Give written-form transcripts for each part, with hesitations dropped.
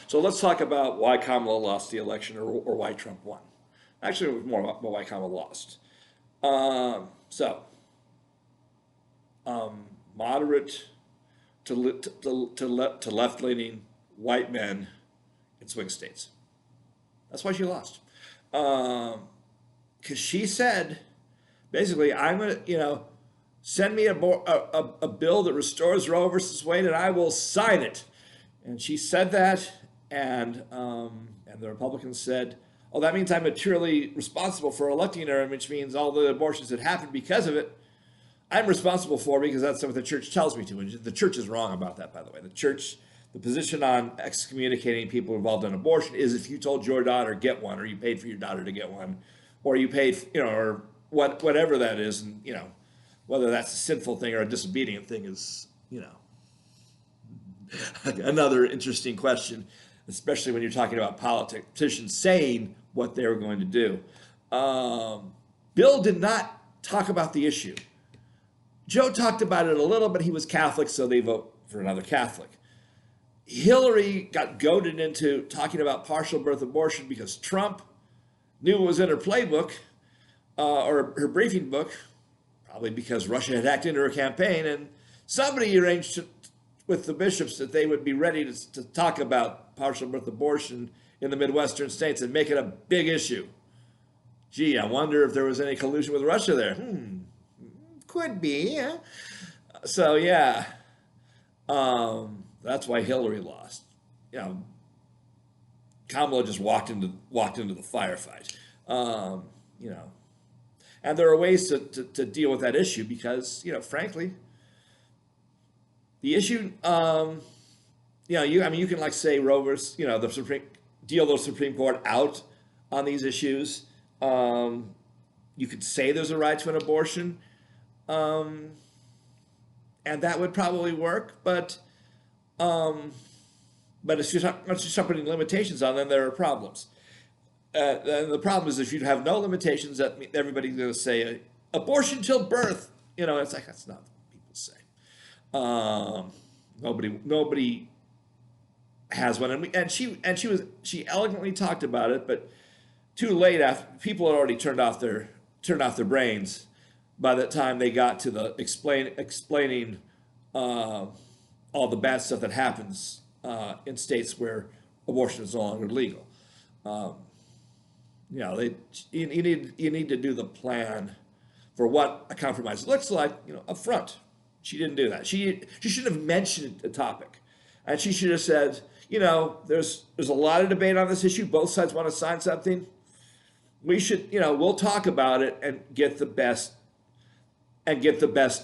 So let's talk about why Kamala lost the election, or why Trump won. Actually, it was more about why Kamala lost. So, moderate to left-leaning white men in swing states. That's why she lost. Because she said, basically, I'm going to, send me a bill that restores Roe versus Wade, and I will sign it. And she said that, and the Republicans said, oh, that means I'm materially responsible for electing her, which means all the abortions that happened because of it, I'm responsible for, because that's what the church tells me to. And the church is wrong about that, by the way. The position on excommunicating people involved in abortion is if you told your daughter get one, or you paid for your daughter to get one, or you paid, or whatever that is, and whether that's a sinful thing or a disobedient thing is, another interesting question, especially when you're talking about politicians saying what they were going to do. Bill did not talk about the issue. Joe talked about it a little, but he was Catholic, so they vote for another Catholic. Hillary got goaded into talking about partial birth abortion because Trump knew it was in her playbook, or her briefing book, probably because Russia had hacked into her campaign, and somebody arranged with the bishops that they would be ready to talk about partial birth abortion in the Midwestern states and make it a big issue. Gee, I wonder if there was any collusion with Russia there. Could be, yeah. So, yeah, that's why Hillary lost. Kamala just walked into the firefight. And there are ways to deal with that issue because, frankly, the issue, you can say Roe versus, deal the Supreme Court out on these issues. You could say there's a right to an abortion, and that would probably work, but if you start putting limitations on them, there are problems. And the problem is if you have no limitations, that everybody's going to say abortion till birth. It's like, that's not what people say. Nobody has one, and she elegantly talked about it, but too late. After people had already turned off their brains by the time they got to the explaining all the bad stuff that happens in states where abortion is no longer legal. You need to do the plan for what a compromise looks like, up front. She didn't do that. She should have mentioned the topic, and she should have said, there's a lot of debate on this issue. Both sides want to sign something. We should, we'll talk about it and get the best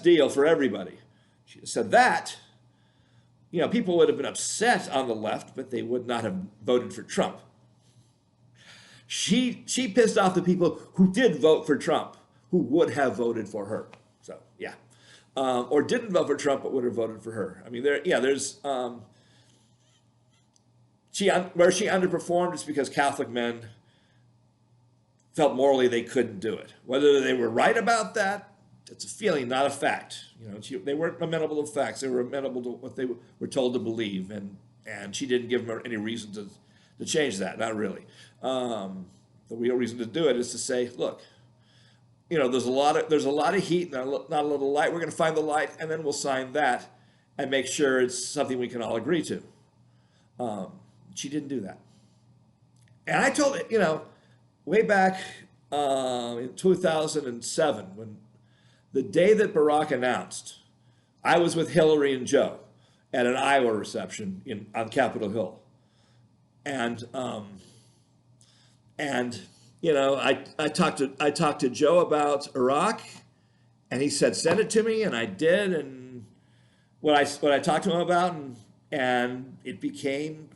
deal for everybody. She said that, people would have been upset on the left, but they would not have voted for Trump. She pissed off the people who did vote for Trump, who would have voted for her. So, yeah. Or didn't vote for Trump, but would have voted for her. I mean, where she underperformed is because Catholic men felt morally they couldn't do it. Whether they were right about that, it's a feeling, not a fact. They weren't amenable to facts. They were amenable to what they were told to believe, and she didn't give them any reason to change that. Not really. The real reason to do it is to say, look, there's a lot of heat and not a little light. We're going to find the light, and then we'll sign that and make sure it's something we can all agree to. She didn't do that, and I told it, way back in 2007, when the day that Barack announced, I was with Hillary and Joe at an Iowa reception on Capitol Hill, and I talked to Joe about Iraq, and he said, send it to me, and I did, and what I talked to him about, and it became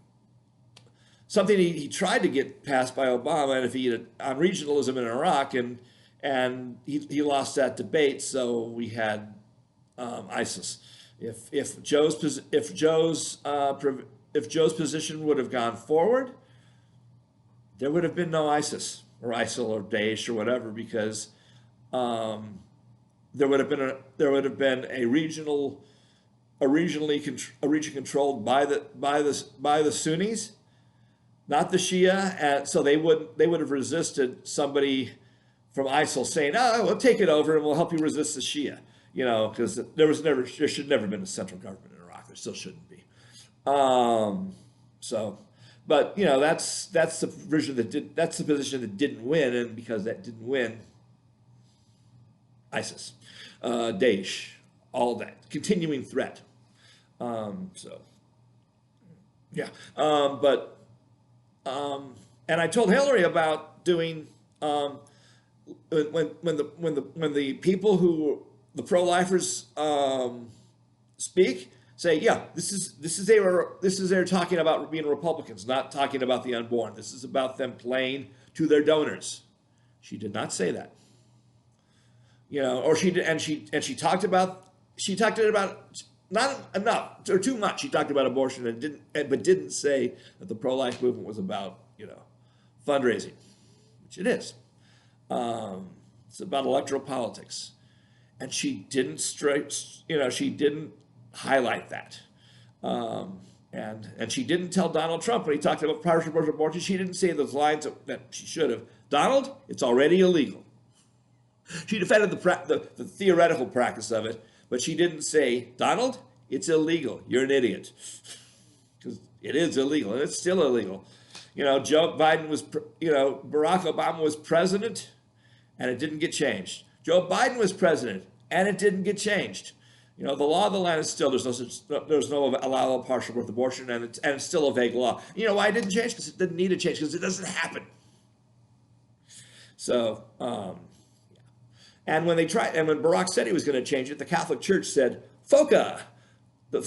something he tried to get passed by Obama, and if he had on regionalism in Iraq, and he lost that debate, so we had ISIS. If Joe's position would have gone forward, there would have been no ISIS or ISIL or Daesh or whatever, because there would have been a region controlled by the Sunnis, not the Shia, and so they would have resisted somebody from ISIL saying, "Oh, we'll take it over and we'll help you resist the Shia," because there should never been a central government in Iraq. There still shouldn't be. So, but that's the position that didn't win, and because that didn't win, ISIS, Daesh, all that continuing threat. So, yeah, and I told Hillary about doing when the people who the pro-lifers speak, say, yeah, this is they're talking about being Republicans, not talking about the unborn. This is about them playing to their donors. She did not say that. Or she did, and she talked about not enough or too much. She talked about abortion but didn't say that the pro-life movement was about fundraising, which it is. It's about electoral politics, and she didn't she didn't highlight that, and she didn't tell Donald Trump when he talked about partial abortion. She didn't say those lines that she should have. Donald, it's already illegal. She defended the theoretical practice of it, but she didn't say, Donald, it's illegal. You're an idiot, because it is illegal, and it's still illegal. Joe Biden Barack Obama was president, and it didn't get changed. Joe Biden was president, and it didn't get changed. The law of the land is still, there's no allowable partial birth abortion, and it's still a vague law. You know why it didn't change? Because it didn't need to change, because it doesn't happen. So, and when Barack said he was going to change it, the Catholic Church said, "FOCA, don't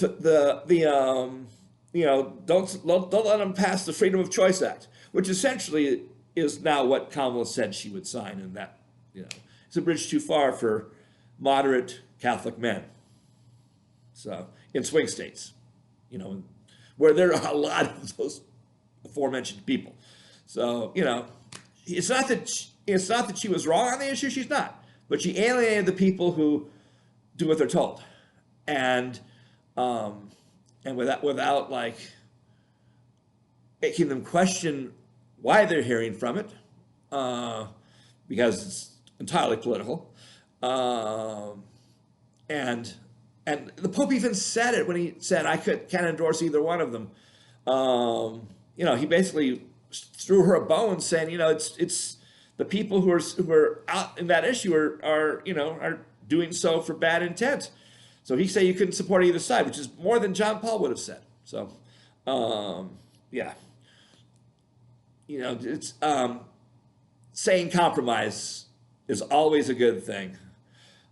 let them pass the Freedom of Choice Act," which essentially is now what Kamala said she would sign, and that it's a bridge too far for moderate Catholic men. So in swing states, where there are a lot of those aforementioned people. So it's not that she was wrong on the issue. She's not, but she alienated the people who do what they're told, and without like making them question why they're hearing from it, because it's entirely political, and the Pope even said it when he said, "I can't endorse either one of them." He basically threw her a bone, saying, it's the people who are out in that issue are doing so for bad intent. So he said you couldn't support either side, which is more than John Paul would have said. So, yeah, it's saying compromise is always a good thing,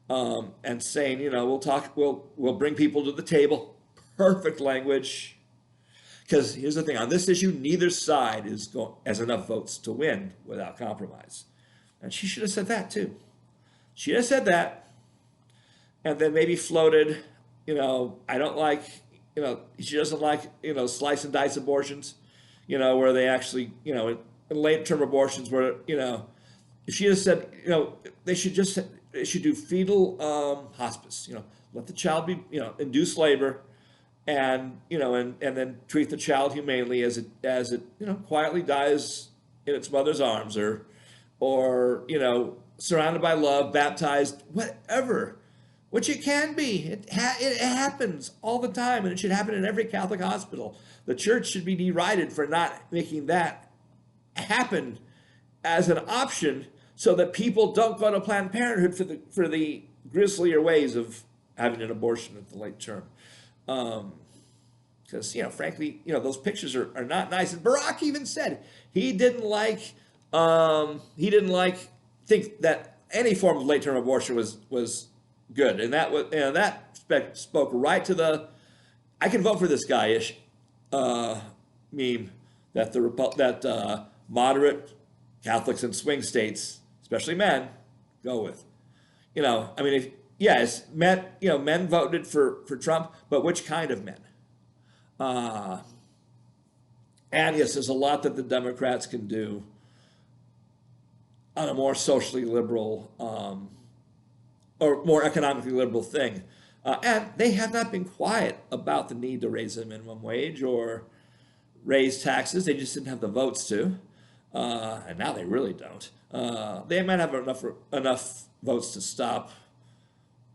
and saying we'll bring people to the table. Perfect language. Because here's the thing, on this issue, neither side has enough votes to win without compromise. And she should have said that too. She have said that, and then maybe floated, I don't like, she doesn't like, slice and dice abortions, where they actually, in late-term abortions where, if she had said, they should do fetal hospice, let the child be, induce labor, and then treat the child humanely as it quietly dies in its mother's arms, or surrounded by love, baptized, whatever, which it can be. It happens all the time, and it should happen in every Catholic hospital. The church should be derided for not making that happen as an option, so that people don't go to Planned Parenthood for the grislier ways of having an abortion at the late term. Because frankly, those pictures are not nice. And Barack even said he didn't think that any form of late term abortion was good, and that spoke right to the "I can vote for this guy"-ish meme that moderate Catholics in swing states, especially men, go with. Yes, men voted for Trump, but which kind of men? And yes, there's a lot that the Democrats can do on a more socially liberal or more economically liberal thing. And they have not been quiet about the need to raise the minimum wage or raise taxes. They just didn't have the votes to, and now they really don't. They might have enough votes to stop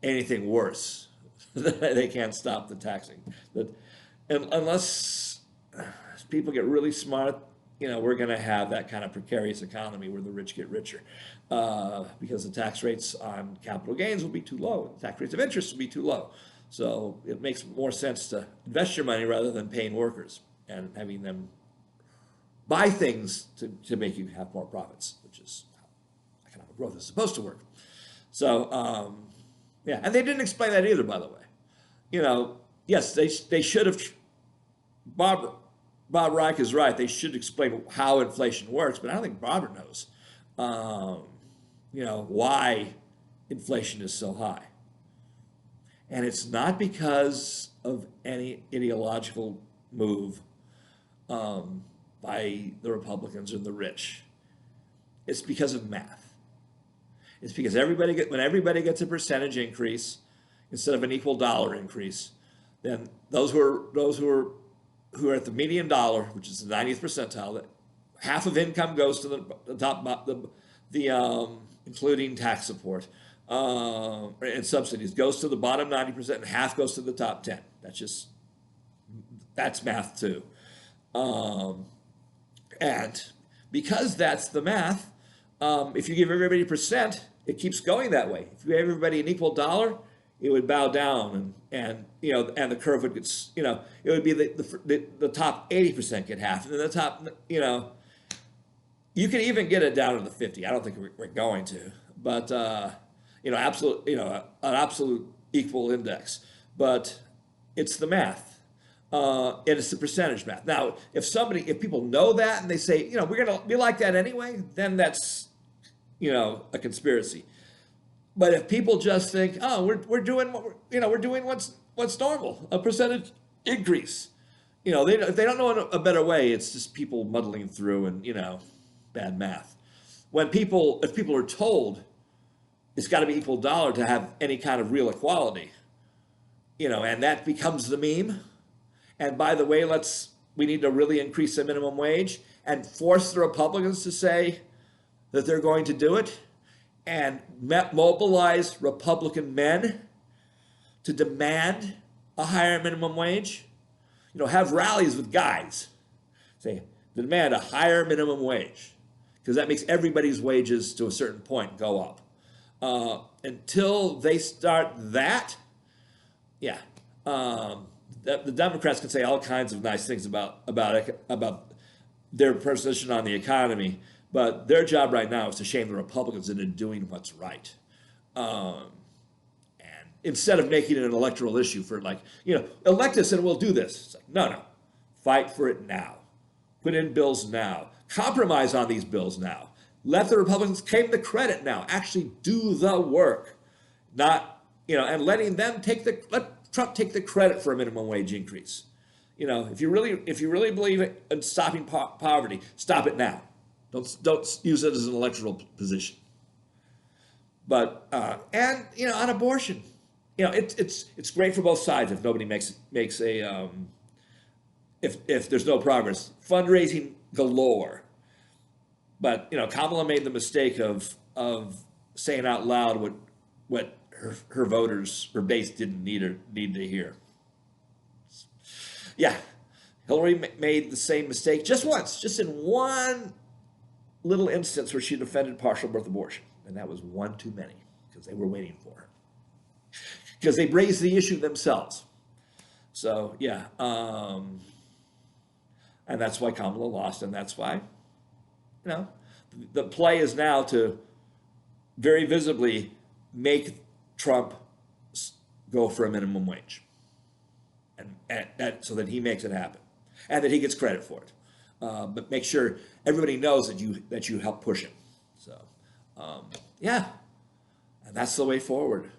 anything worse. They can't stop the taxing. Unless people get really smart, we're going to have that kind of precarious economy where the rich get richer, because the tax rates on capital gains will be too low. The tax rates of interest will be too low. So it makes more sense to invest your money rather than paying workers and having them buy things to make you have more profits, which is how economic growth is supposed to work. So, yeah, and they didn't explain that either, by the way. Yes, they should have. Bob Reich is right. They should explain how inflation works, but I don't think Barbara knows, why inflation is so high. And it's not because of any ideological move by the Republicans or the rich. It's because of math. It's because when everybody gets a percentage increase instead of an equal dollar increase, then those who are at the median dollar, which is the 90th percentile, that half of income goes to the top, including tax support and subsidies, goes to the bottom 90%, and half goes to the top 10. That's math too. And because that's the math, if you give everybody a percent, it keeps going that way. If you give everybody an equal dollar, it would bow down, and the curve would get, it would be the top 80% get half, and then the top, you can even get it down to the 50. I don't think we're going to, but an absolute equal index. But it's the math, and it's the percentage math. Now, if people know that and they say, we're going to be like that anyway, then that's, a conspiracy. But if people just think, oh, we're doing what's normal, a percentage increase, if they don't know a better way, it's just people muddling through and bad math. If people are told it's got to be equal dollar to have any kind of real equality, and that becomes the meme. And by the way, we need to really increase the minimum wage and force the Republicans to say that they're going to do it, and mobilize Republican men to demand a higher minimum wage. Have rallies with guys. Say, demand a higher minimum wage, because that makes everybody's wages to a certain point go up. Until they start that, yeah, the Democrats can say all kinds of nice things about their position on the economy, but their job right now is to shame the Republicans into doing what's right. And instead of making it an electoral issue for elect us and we'll do this. It's like, no, fight for it now. Put in bills now. Compromise on these bills now. Let the Republicans claim the credit now. Actually do the work. Not, and let Trump take the credit for a minimum wage increase. If you really believe in stopping poverty, stop it now. Don't use it as an electoral position. But on abortion, it's great for both sides if nobody makes a if there's no progress. Fundraising galore. But Kamala made the mistake of saying out loud what her voters, her base, didn't need to hear. Yeah, Hillary made the same mistake just once, just in one little instance where she defended partial birth abortion, and that was one too many because they were waiting for her, because they raised the issue themselves. So yeah, and that's why Kamala lost, and that's why the play is now to very visibly make Trump go for a minimum wage, and so that he makes it happen, and that he gets credit for it. But make sure everybody knows that you help push him. So, yeah, and that's the way forward.